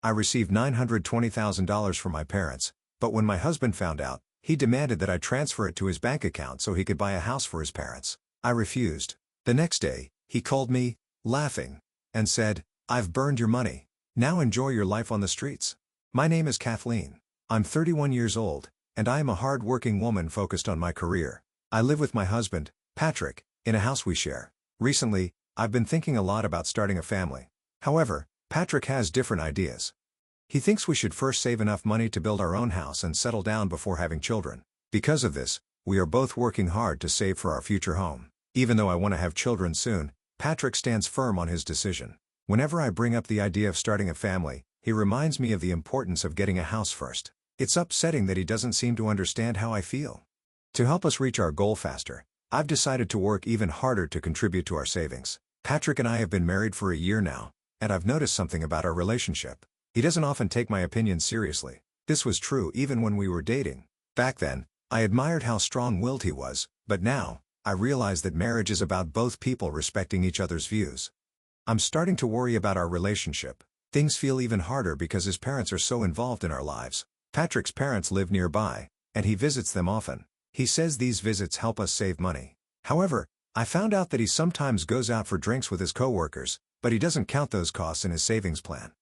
I received $920,000 from my parents, but when my husband found out, he demanded that I transfer it to his bank account so he could buy a house for his parents. I refused. The next day, he called me, laughing, and said, "I've burned your money. Now enjoy your life on the streets." My name is Kathleen. I'm 31 years old, and I am a hard-working woman focused on my career. I live with my husband, Patrick, in a house we share. Recently, I've been thinking a lot about starting a family. However, Patrick has different ideas. He thinks we should first save enough money to build our own house and settle down before having children. Because of this, we are both working hard to save for our future home. Even though I want to have children soon, Patrick stands firm on his decision. Whenever I bring up the idea of starting a family, he reminds me of the importance of getting a house first. It's upsetting that he doesn't seem to understand how I feel. To help us reach our goal faster, I've decided to work even harder to contribute to our savings. Patrick and I have been married for a year now, and I've noticed something about our relationship. He doesn't often take my opinions seriously. This was true even when we were dating. Back then, I admired how strong-willed he was, but now, I realize that marriage is about both people respecting each other's views. I'm starting to worry about our relationship. Things feel even harder because his parents are so involved in our lives. Patrick's parents live nearby, and he visits them often. He says these visits help us save money. However, I found out that he sometimes goes out for drinks with his coworkers, but he doesn't count those costs in his savings plan.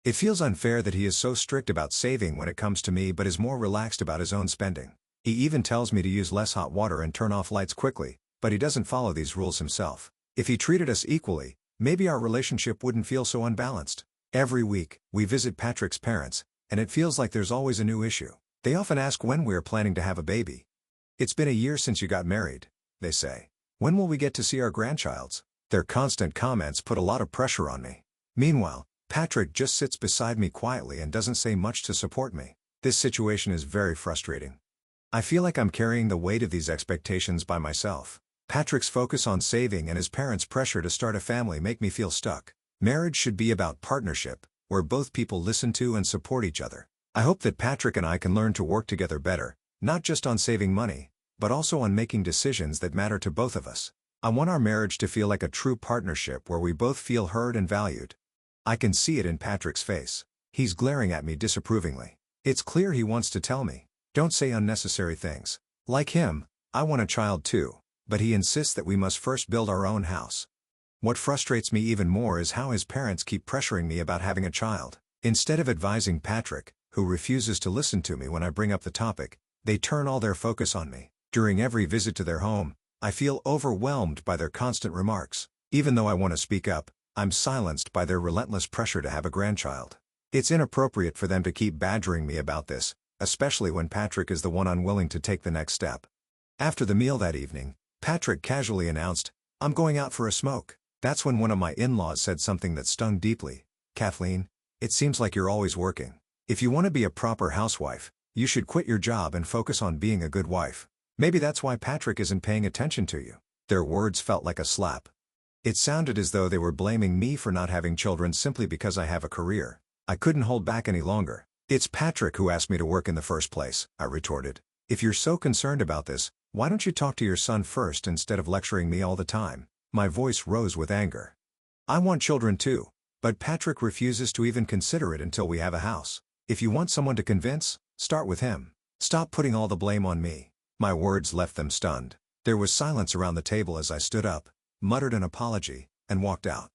It feels unfair that he is so strict about saving when it comes to me but is more relaxed about his own spending. He even tells me to use less hot water and turn off lights quickly, but he doesn't follow these rules himself. If he treated us equally, maybe our relationship wouldn't feel so unbalanced. Every week, we visit Patrick's parents, and it feels like there's always a new issue. They often ask when we're planning to have a baby. "It's been a year since you got married," they say. "When will we get to see our grandchilds?" Their constant comments put a lot of pressure on me. Meanwhile, Patrick just sits beside me quietly and doesn't say much to support me. This situation is very frustrating. I feel like I'm carrying the weight of these expectations by myself. Patrick's focus on saving and his parents' pressure to start a family make me feel stuck. Marriage should be about partnership, where both people listen to and support each other. I hope that Patrick and I can learn to work together better, not just on saving money, but also on making decisions that matter to both of us. I want our marriage to feel like a true partnership where we both feel heard and valued. I can see it in Patrick's face. He's glaring at me disapprovingly. It's clear he wants to tell me, "Don't say unnecessary things." Like him, I want a child too, but he insists that we must first build our own house. What frustrates me even more is how his parents keep pressuring me about having a child. Instead of advising Patrick, who refuses to listen to me when I bring up the topic, they turn all their focus on me. During every visit to their home, I feel overwhelmed by their constant remarks. Even though I want to speak up, I'm silenced by their relentless pressure to have a grandchild. It's inappropriate for them to keep badgering me about this, especially when Patrick is the one unwilling to take the next step. After the meal that evening, Patrick casually announced, "I'm going out for a smoke." That's when one of my in-laws said something that stung deeply. "Kathleen, it seems like you're always working. If you want to be a proper housewife, you should quit your job and focus on being a good wife. Maybe that's why Patrick isn't paying attention to you." Their words felt like a slap. It sounded as though they were blaming me for not having children simply because I have a career. I couldn't hold back any longer. "It's Patrick who asked me to work in the first place," I retorted. "If you're so concerned about this, why don't you talk to your son first instead of lecturing me all the time?" My voice rose with anger. I want children too, but Patrick refuses to even consider it until we have a house. If you want someone to convince, start with him. Stop putting all the blame on me. My words left them stunned. There was silence around the table as I stood up, muttered an apology, and walked out.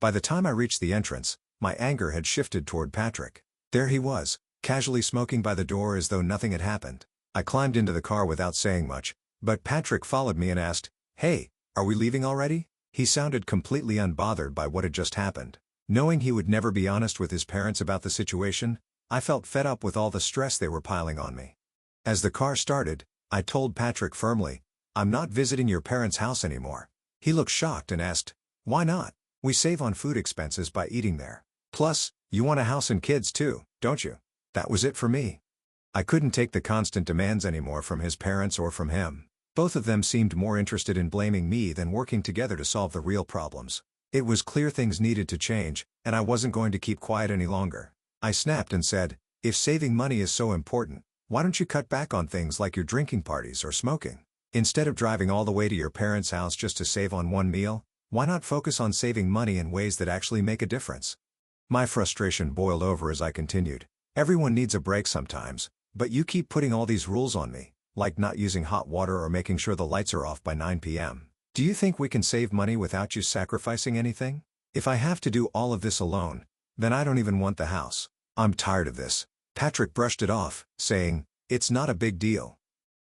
By the time I reached the entrance, my anger had shifted toward Patrick. There he was, casually smoking by the door as though nothing had happened. I climbed into the car without saying much, but Patrick followed me and asked, "Hey, are we leaving already?" He sounded completely unbothered by what had just happened. Knowing he would never be honest with his parents about the situation, I felt fed up with all the stress they were piling on me. As the car started, I told Patrick firmly, "I'm not visiting your parents' house anymore." He looked shocked and asked, "Why not? We save on food expenses by eating there. Plus, you want a house and kids too, don't you?" That was it for me. I couldn't take the constant demands anymore from his parents or from him. Both of them seemed more interested in blaming me than working together to solve the real problems. It was clear things needed to change, and I wasn't going to keep quiet any longer. I snapped and said, "If saving money is so important, why don't you cut back on things like your drinking parties or smoking? Instead of driving all the way to your parents' house just to save on one meal, why not focus on saving money in ways that actually make a difference?" My frustration boiled over as I continued. Everyone needs a break sometimes, but you keep putting all these rules on me, like not using hot water or making sure the lights are off by 9 p.m. Do you think we can save money without you sacrificing anything? If I have to do all of this alone, then I don't even want the house. I'm tired of this. Patrick brushed it off, saying, "It's not a big deal."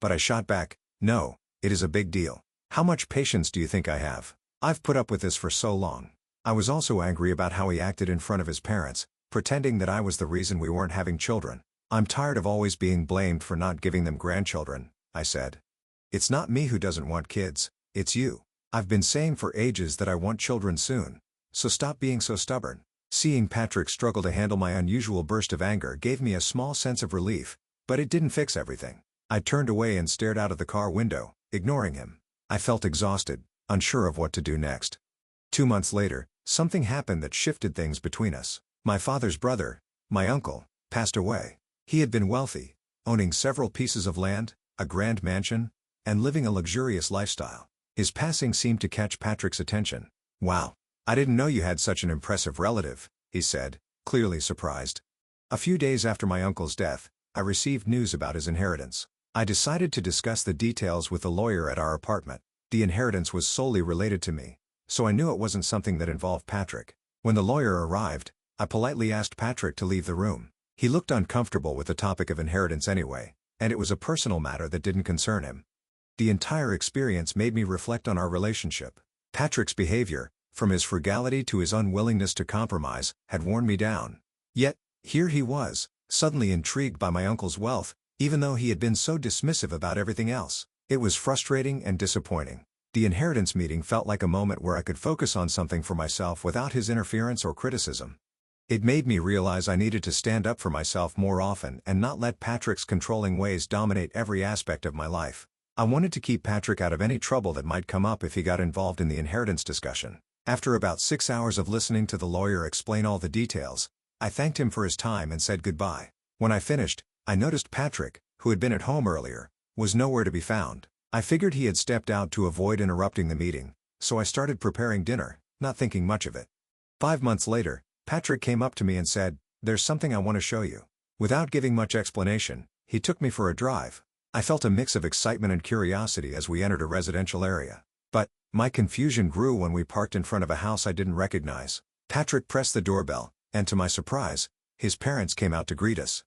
But I shot back, "No, it is a big deal. How much patience do you think I have? I've put up with this for so long." I was also angry about how he acted in front of his parents, pretending that I was the reason we weren't having children. "I'm tired of always being blamed for not giving them grandchildren," I said. "It's not me who doesn't want kids, it's you. I've been saying for ages that I want children soon. So stop being so stubborn." Seeing Patrick struggle to handle my unusual burst of anger gave me a small sense of relief, but it didn't fix everything. I turned away and stared out of the car window, ignoring him. I felt exhausted, unsure of what to do next. 2 months later, something happened that shifted things between us. My father's brother, my uncle, passed away. He had been wealthy, owning several pieces of land, a grand mansion, and living a luxurious lifestyle. His passing seemed to catch Patrick's attention. "Wow, I didn't know you had such an impressive relative," he said, clearly surprised. A few days after my uncle's death, I received news about his inheritance. I decided to discuss the details with the lawyer at our apartment. The inheritance was solely related to me, so I knew it wasn't something that involved Patrick. When the lawyer arrived, I politely asked Patrick to leave the room. He looked uncomfortable with the topic of inheritance anyway, and it was a personal matter that didn't concern him. The entire experience made me reflect on our relationship. Patrick's behavior, from his frugality to his unwillingness to compromise, had worn me down. Yet, here he was, suddenly intrigued by my uncle's wealth, even though he had been so dismissive about everything else. It was frustrating and disappointing. The inheritance meeting felt like a moment where I could focus on something for myself without his interference or criticism. It made me realize I needed to stand up for myself more often and not let Patrick's controlling ways dominate every aspect of my life. I wanted to keep Patrick out of any trouble that might come up if he got involved in the inheritance discussion. After about 6 hours of listening to the lawyer explain all the details, I thanked him for his time and said goodbye. When I finished, I noticed Patrick, who had been at home earlier, was nowhere to be found. I figured he had stepped out to avoid interrupting the meeting, so I started preparing dinner, not thinking much of it. 5 months later, Patrick came up to me and said, "There's something I want to show you." Without giving much explanation, he took me for a drive. I felt a mix of excitement and curiosity as we entered a residential area. But my confusion grew when we parked in front of a house I didn't recognize. Patrick pressed the doorbell, and to my surprise, his parents came out to greet us.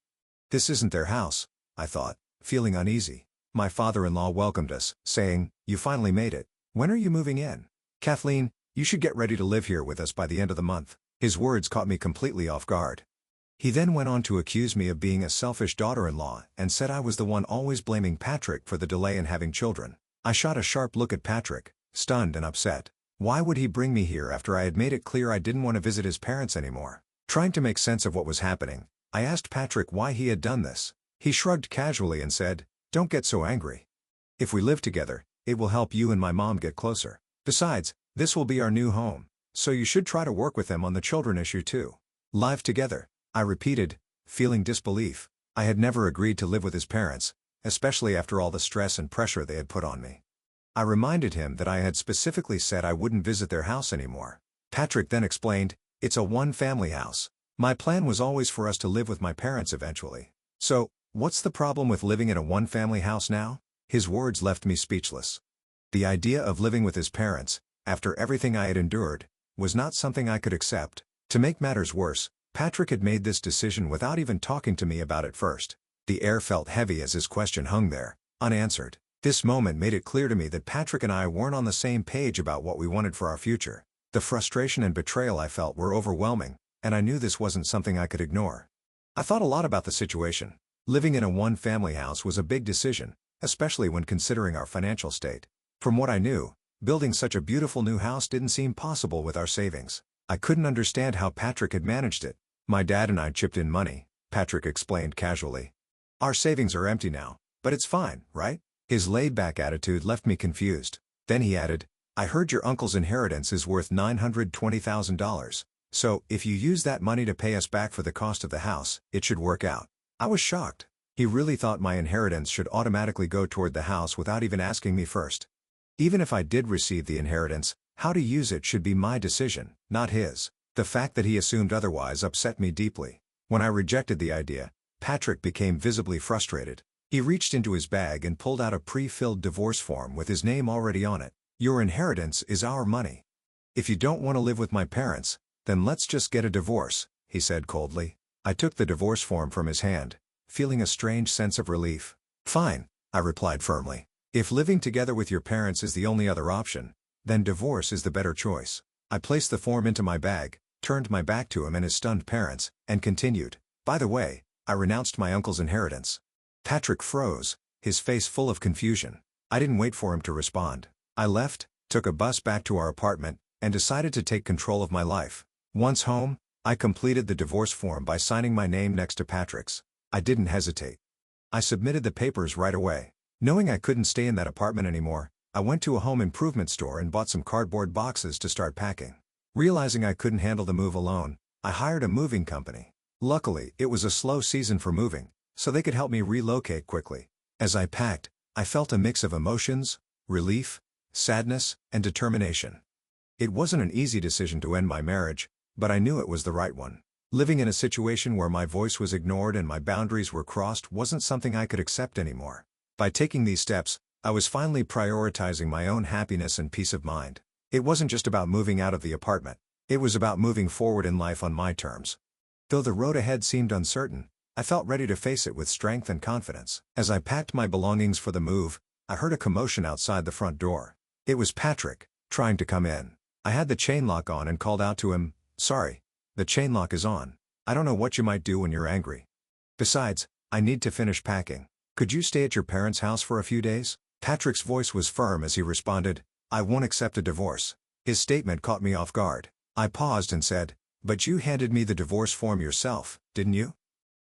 This isn't their house, I thought, feeling uneasy. My father-in-law welcomed us, saying, "You finally made it. When are you moving in? Kathleen, you should get ready to live here with us by the end of the month." His words caught me completely off guard. He then went on to accuse me of being a selfish daughter-in-law and said I was the one always blaming Patrick for the delay in having children. I shot a sharp look at Patrick, stunned and upset. Why would he bring me here after I had made it clear I didn't want to visit his parents anymore? Trying to make sense of what was happening, I asked Patrick why he had done this. He shrugged casually and said, "Don't get so angry. If we live together, it will help you and my mom get closer. Besides, this will be our new home, so you should try to work with them on the children issue too." "Live together," I repeated, feeling disbelief. I had never agreed to live with his parents, especially after all the stress and pressure they had put on me. I reminded him that I had specifically said I wouldn't visit their house anymore. Patrick then explained, "It's a one-family house. My plan was always for us to live with my parents eventually. So, what's the problem with living in a one-family house now?" His words left me speechless. The idea of living with his parents, after everything I had endured, was not something I could accept. To make matters worse, Patrick had made this decision without even talking to me about it first. The air felt heavy as his question hung there, unanswered. This moment made it clear to me that Patrick and I weren't on the same page about what we wanted for our future. The frustration and betrayal I felt were overwhelming, and I knew this wasn't something I could ignore. I thought a lot about the situation. Living in a one-family house was a big decision, especially when considering our financial state. From what I knew, building such a beautiful new house didn't seem possible with our savings. I couldn't understand how Patrick had managed it. "My dad and I chipped in money," Patrick explained casually. "Our savings are empty now, but it's fine, right?" His laid-back attitude left me confused. Then he added, "I heard your uncle's inheritance is worth $920,000, so if you use that money to pay us back for the cost of the house, it should work out." I was shocked. He really thought my inheritance should automatically go toward the house without even asking me first. Even if I did receive the inheritance, how to use it should be my decision, not his. The fact that he assumed otherwise upset me deeply. When I rejected the idea, Patrick became visibly frustrated. He reached into his bag and pulled out a pre-filled divorce form with his name already on it. "Your inheritance is our money. If you don't want to live with my parents, then let's just get a divorce," he said coldly. I took the divorce form from his hand, feeling a strange sense of relief. "Fine," I replied firmly. "If living together with your parents is the only other option, then divorce is the better choice." I placed the form into my bag, turned my back to him and his stunned parents, and continued, "By the way, I renounced my uncle's inheritance." Patrick froze, his face full of confusion. I didn't wait for him to respond. I left, took a bus back to our apartment, and decided to take control of my life. Once home, I completed the divorce form by signing my name next to Patrick's. I didn't hesitate. I submitted the papers right away. Knowing I couldn't stay in that apartment anymore, I went to a home improvement store and bought some cardboard boxes to start packing. Realizing I couldn't handle the move alone, I hired a moving company. Luckily, it was a slow season for moving, so they could help me relocate quickly. As I packed, I felt a mix of emotions, relief, sadness, and determination. It wasn't an easy decision to end my marriage, but I knew it was the right one. Living in a situation where my voice was ignored and my boundaries were crossed wasn't something I could accept anymore. By taking these steps, I was finally prioritizing my own happiness and peace of mind. It wasn't just about moving out of the apartment. It was about moving forward in life on my terms. Though the road ahead seemed uncertain, I felt ready to face it with strength and confidence. As I packed my belongings for the move, I heard a commotion outside the front door. It was Patrick, trying to come in. I had the chain lock on and called out to him, "Sorry, the chain lock is on. I don't know what you might do when you're angry. Besides, I need to finish packing. Could you stay at your parents' house for a few days?" Patrick's voice was firm as he responded, "I won't accept a divorce." His statement caught me off guard. I paused and said, "But you handed me the divorce form yourself, didn't you?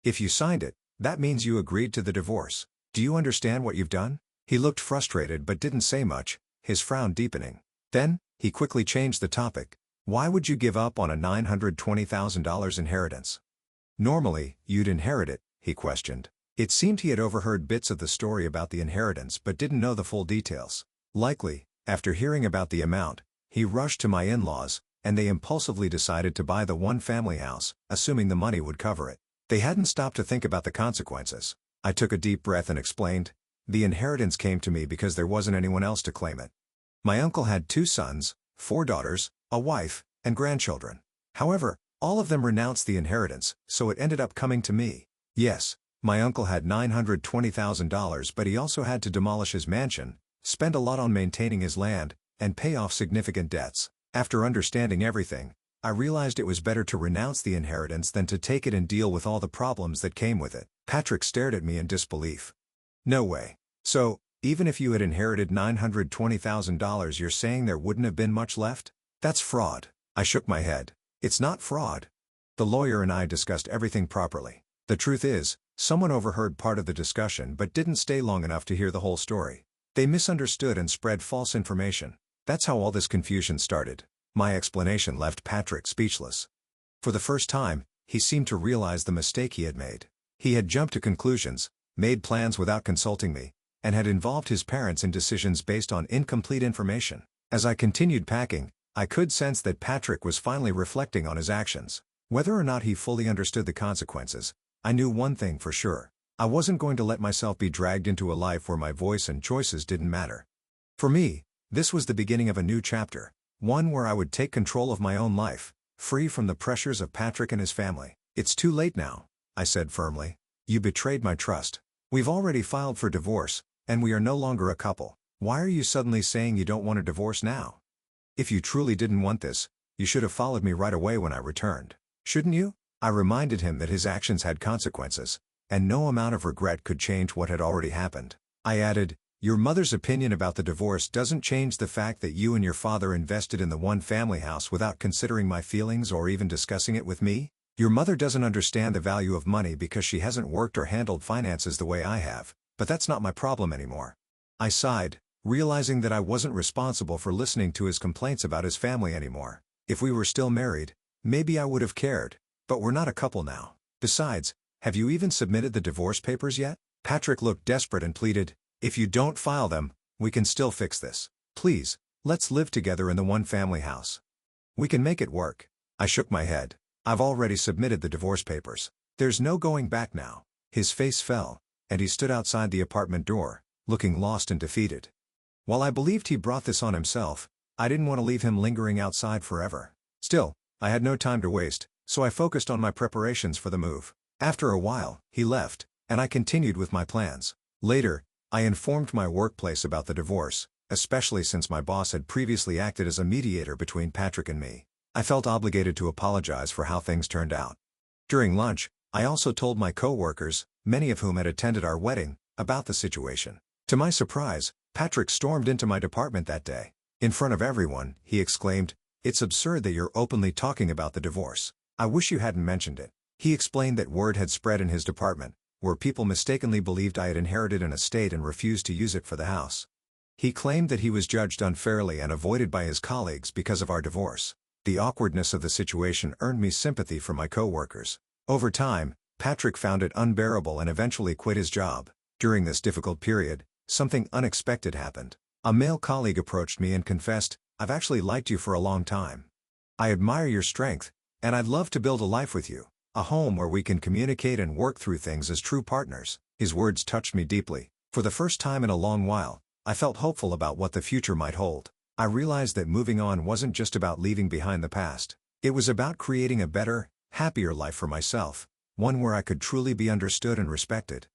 If you signed it, that means you agreed to the divorce. Do you understand what you've done?" He looked frustrated but didn't say much, his frown deepening. Then, he quickly changed the topic. "Why would you give up on a $920,000 inheritance? Normally, you'd inherit it," he questioned. It seemed he had overheard bits of the story about the inheritance but didn't know the full details. Likely, after hearing about the amount, he rushed to my in-laws, and they impulsively decided to buy the one-family house, assuming the money would cover it. They hadn't stopped to think about the consequences. I took a deep breath and explained, "The inheritance came to me because there wasn't anyone else to claim it. My uncle had 2 sons, 4 daughters, a wife, and grandchildren. However, all of them renounced the inheritance, so it ended up coming to me. Yes, my uncle had $920,000, but he also had to demolish his mansion, spend a lot on maintaining his land, and pay off significant debts. After understanding everything, I realized it was better to renounce the inheritance than to take it and deal with all the problems that came with it." Patrick stared at me in disbelief. "No way. So, even if you had inherited $920,000, you're saying there wouldn't have been much left? That's fraud." I shook my head. "It's not fraud. The lawyer and I discussed everything properly. The truth is, someone overheard part of the discussion but didn't stay long enough to hear the whole story. They misunderstood and spread false information. That's how all this confusion started." My explanation left Patrick speechless. For the first time, he seemed to realize the mistake he had made. He had jumped to conclusions, made plans without consulting me, and had involved his parents in decisions based on incomplete information. As I continued packing, I could sense that Patrick was finally reflecting on his actions. Whether or not he fully understood the consequences, I knew one thing for sure. I wasn't going to let myself be dragged into a life where my voice and choices didn't matter. For me, this was the beginning of a new chapter, one where I would take control of my own life, free from the pressures of Patrick and his family. "It's too late now," I said firmly. "You betrayed my trust. We've already filed for divorce, and we are no longer a couple. Why are you suddenly saying you don't want a divorce now? If you truly didn't want this, you should have followed me right away when I returned. Shouldn't you?" I reminded him that his actions had consequences, and no amount of regret could change what had already happened. I added, "Your mother's opinion about the divorce doesn't change the fact that you and your father invested in the one-family house without considering my feelings or even discussing it with me. Your mother doesn't understand the value of money because she hasn't worked or handled finances the way I have, but that's not my problem anymore." I sighed, realizing that I wasn't responsible for listening to his complaints about his family anymore. If we were still married, maybe I would have cared, but we're not a couple now. Besides, have you even submitted the divorce papers yet? Patrick looked desperate and pleaded, "If you don't file them, we can still fix this. Please, let's live together in the one-family house. We can make it work." I shook my head. I've already submitted the divorce papers. There's no going back now. His face fell, and he stood outside the apartment door, looking lost and defeated. While I believed he brought this on himself, I didn't want to leave him lingering outside forever. Still, I had no time to waste, so I focused on my preparations for the move. After a while, he left, and I continued with my plans. Later, I informed my workplace about the divorce, especially since my boss had previously acted as a mediator between Patrick and me. I felt obligated to apologize for how things turned out. During lunch, I also told my co-workers, many of whom had attended our wedding, about the situation. To my surprise, Patrick stormed into my department that day. In front of everyone, he exclaimed, "It's absurd that you're openly talking about the divorce. I wish you hadn't mentioned it." He explained that word had spread in his department, where people mistakenly believed I had inherited an estate and refused to use it for the house. He claimed that he was judged unfairly and avoided by his colleagues because of our divorce. The awkwardness of the situation earned me sympathy from my co-workers. Over time, Patrick found it unbearable and eventually quit his job. During this difficult period, something unexpected happened. A male colleague approached me and confessed, "I've actually liked you for a long time. I admire your strength, and I'd love to build a life with you, a home where we can communicate and work through things as true partners." His words touched me deeply. For the first time in a long while, I felt hopeful about what the future might hold. I realized that moving on wasn't just about leaving behind the past. It was about creating a better, happier life for myself, one where I could truly be understood and respected.